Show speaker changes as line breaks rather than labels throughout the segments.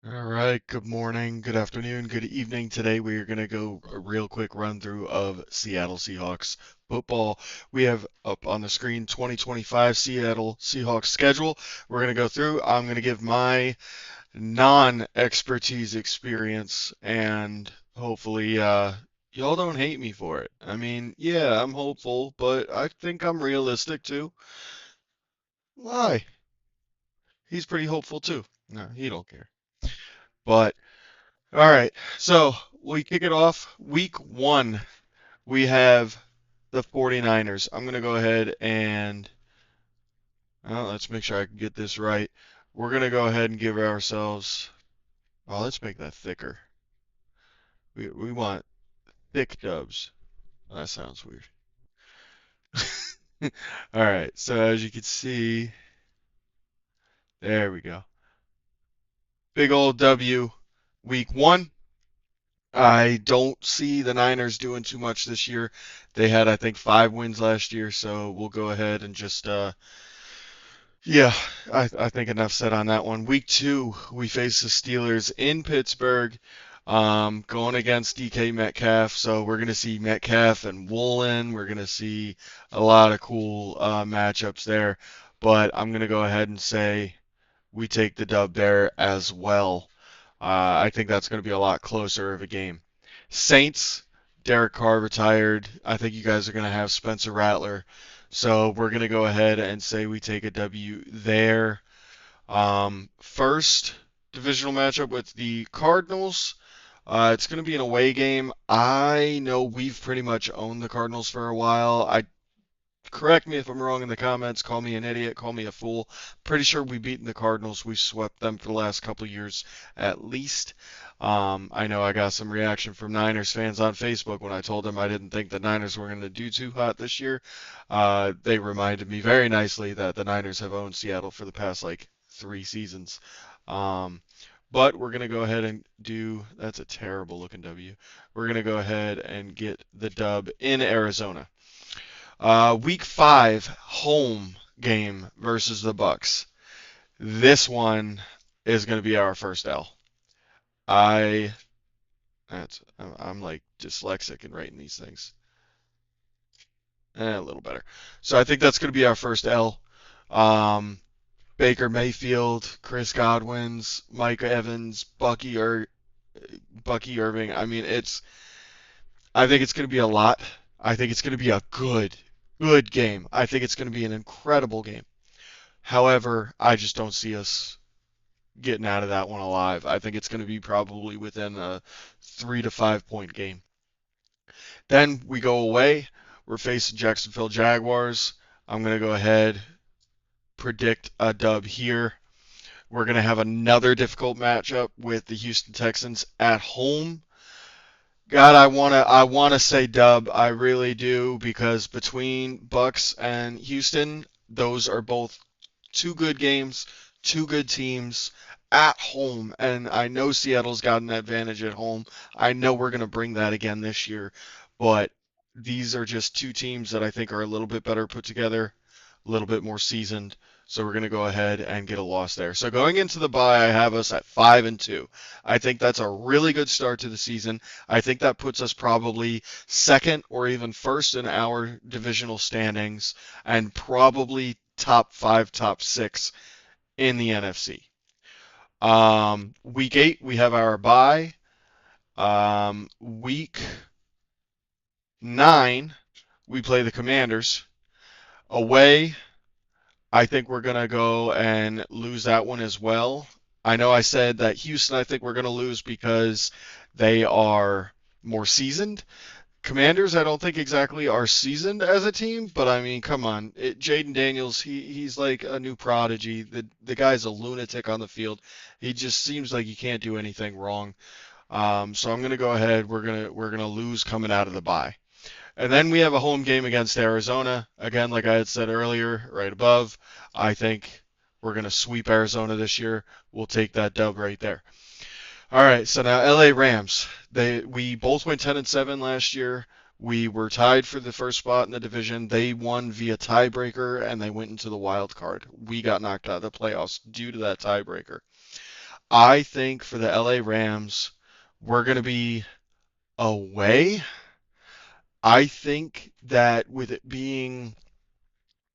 All right, good morning, good afternoon, good evening. Today we are going to go a real quick run through of Seattle Seahawks football. We have up on the screen 2025 Seattle Seahawks schedule. We're going to go through. I'm going to give my non-expertise experience and hopefully y'all don't hate me for it. I mean, yeah, I'm hopeful, but I think I'm realistic too. Why? He's pretty hopeful too. No, he don't care. But all right, so we kick it off. Week one, we have the 49ers. I'm going to go ahead and let's make sure I can get this right. We're going to go ahead and give ourselves, let's make that thicker. We want thick dubs. Oh, that sounds weird. All right, so as you can see, there we go. Big old W, week one. I don't see the Niners doing too much this year. They had, I think, 5 wins last year, so we'll go ahead and just, yeah, I think enough said on that one. Week two, we face the Steelers in Pittsburgh, going against DK Metcalf. So we're going to see Metcalf and Woolen. We're going to see a lot of cool matchups there. But I'm going to go ahead and say we take the dub there as well. I think that's going to be a lot closer of a game. Saints, Derek Carr retired. I think you guys are going to have Spencer Rattler. So we're going to go ahead and say we take a W there. First divisional matchup with the Cardinals. It's going to be an away game. I know we've pretty much owned the Cardinals for a while. I Correct me if I'm wrong in the comments. Call me an idiot. Call me a fool. Pretty sure we've beaten the Cardinals. We swept them for the last couple of years at least. I know I got some reaction from Niners fans on Facebook when I told them I didn't think the Niners were going to do too hot this year. They reminded me very nicely that the Niners have owned Seattle for the past like 3 seasons. Um, but we're going to go ahead and do, that's a terrible looking W. We're going to go ahead and get the dub in Arizona. Week five home game versus the Bucks. This one is going to be our first L. I I'm like dyslexic in writing these things. A little better. So I think that's going to be our first L. Um, Baker Mayfield, Chris Godwin's, Mike Evans, Bucky Irving. I mean, I think it's going to be a lot. I think it's going to be a good game. I think it's going to be an incredible game. However, I just don't see us getting out of that one alive. I think it's going to be probably within a 3 to 5 point game. Then we go away. We're facing Jacksonville Jaguars. I'm going to go ahead, predict a dub here. We're going to have another difficult matchup with the Houston Texans at home. God, I wanna say dub. I really do because between Bucks and Houston, those are both two good games, two good teams at home, and I know Seattle's got an advantage at home. I know we're going to bring that again this year, but these are just two teams that I think are a little bit better put together, a little bit more seasoned. So we're going to go ahead and get a loss there. So going into the bye, I have us at 5-2. I think that's a really good start to the season. I think that puts us probably second or even first in our divisional standings and probably top five, top six in the NFC. Week eight, we have our bye. Week nine, we play the Commanders. Away, I think we're going to go and lose that one as well. I know I said that Houston, I think we're going to lose because they are more seasoned. Commanders, I don't think exactly are seasoned as a team, but I mean, come on, Jaden Daniels, he's like a new prodigy. The guy's a lunatic on the field. He just seems like he can't do anything wrong. So I'm gonna go ahead. We're gonna lose coming out of the bye, and then we have a home game against Arizona. Again, like I had said earlier, right above. I think we're gonna sweep Arizona this year. We'll take that dub right there. All right, so now LA Rams. We both went 10-7 last year. We were tied for the first spot in the division. They won via tiebreaker and they went into the wild card. We got knocked out of the playoffs due to that tiebreaker. I think for the LA Rams, we're going to be away. I think that with it being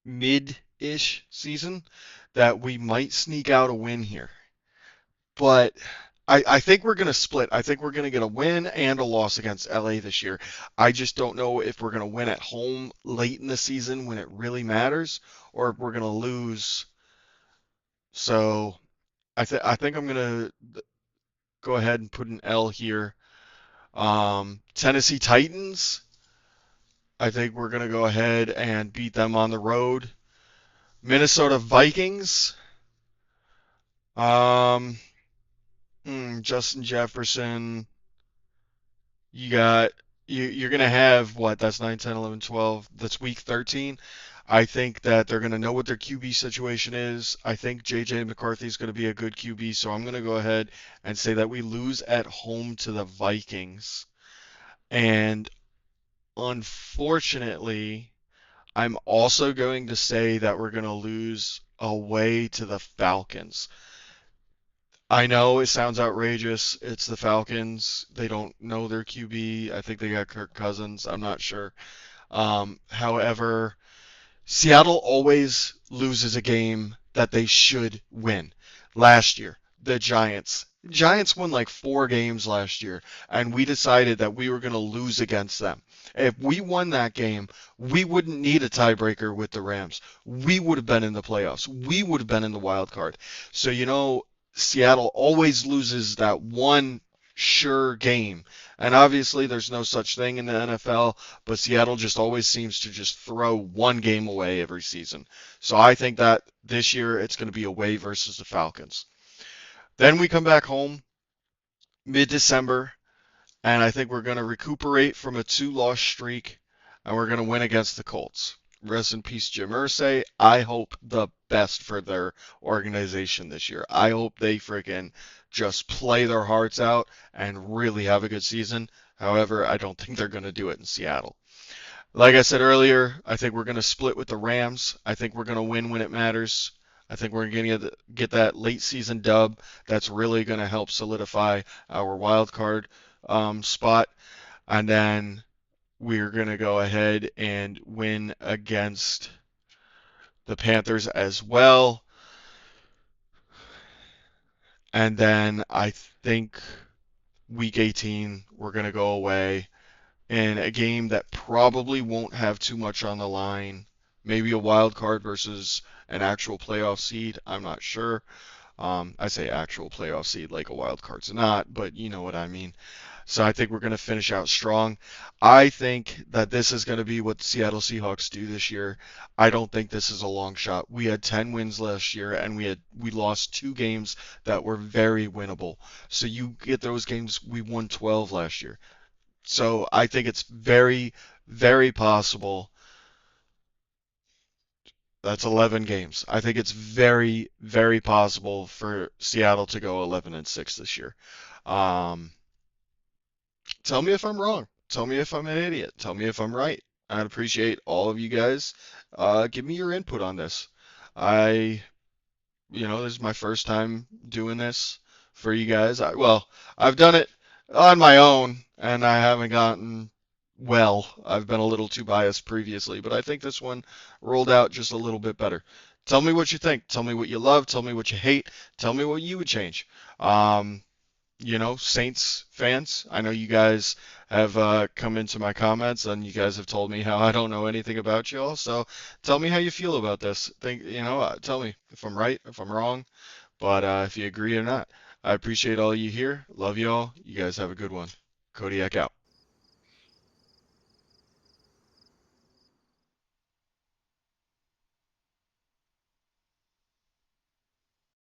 mid-ish season, that we might sneak out a win here. But I think we're going to split. I think we're going to get a win and a loss against LA this year. I just don't know if we're going to win at home late in the season when it really matters, or if we're going to lose. So I think I'm going to go ahead and put an L here. Tennessee Titans. I think we're going to go ahead and beat them on the road. Minnesota Vikings. Um, Justin Jefferson. You got you're gonna have what? That's 9, 10, 11, 12. That's week 13. I think that they're gonna know what their QB situation is. I think JJ McCarthy is gonna be a good QB, so I'm gonna go ahead and say that we lose at home to the Vikings. And unfortunately, I'm also going to say that we're gonna lose away to the Falcons. I know it sounds outrageous. It's the Falcons. They don't know their QB. I think they got Kirk Cousins. I'm not sure. However, Seattle always loses a game that they should win. Last year, the Giants. Giants won like 4 games last year, and we decided that we were going to lose against them. If we won that game, we wouldn't need a tiebreaker with the Rams. We would have been in the playoffs. We would have been in the wild card. So, Seattle always loses that one sure game. And obviously, there's no such thing in the NFL, but Seattle just always seems to just throw one game away every season. So I think that this year it's going to be away versus the Falcons. Then we come back home mid-December, and I think we're going to recuperate from a 2-loss streak, and we're going to win against the Colts. Rest in peace, Jim Irsay. I hope the best for their organization this year. I hope they freaking just play their hearts out and really have a good season. However, I don't think they're going to do it in Seattle. Like I said earlier, I think we're going to split with the Rams. I think we're going to win when it matters. I think we're going to get that late season dub that's really going to help solidify our wild card spot. And then we're going to go ahead and win against the Panthers as well. And then I think week 18, we're going to go away in a game that probably won't have too much on the line. Maybe a wild card versus an actual playoff seed. I'm not sure. I say actual playoff seed like a wild card's not, but you know what I mean. So I think we're going to finish out strong. I think that this is going to be what the Seattle Seahawks do this year. I don't think this is a long shot. We had 10 wins last year and we lost 2 games that were very winnable. So you get those games, we won 12 last year. So I think it's very, very possible. That's 11 games. I think it's very, very possible for Seattle to go 11-6 this year. Um, Tell me if I'm wrong. Tell me if I'm an idiot. Tell me if I'm right. I'd appreciate all of you guys. Give me your input on this. I this is my first time doing this for you guys. I've done it on my own, and I haven't gotten well. I've been a little too biased previously, but I think this one rolled out just a little bit better. Tell me what you think. Tell me what you love. Tell me what you hate. Tell me what you would change. Um, Saints fans, I know you guys have come into my comments and you guys have told me how I don't know anything about y'all. So tell me how you feel about this. Tell me if I'm right, if I'm wrong, but if you agree or not. I appreciate all you here. Love y'all. You guys have a good one. Kodiak out.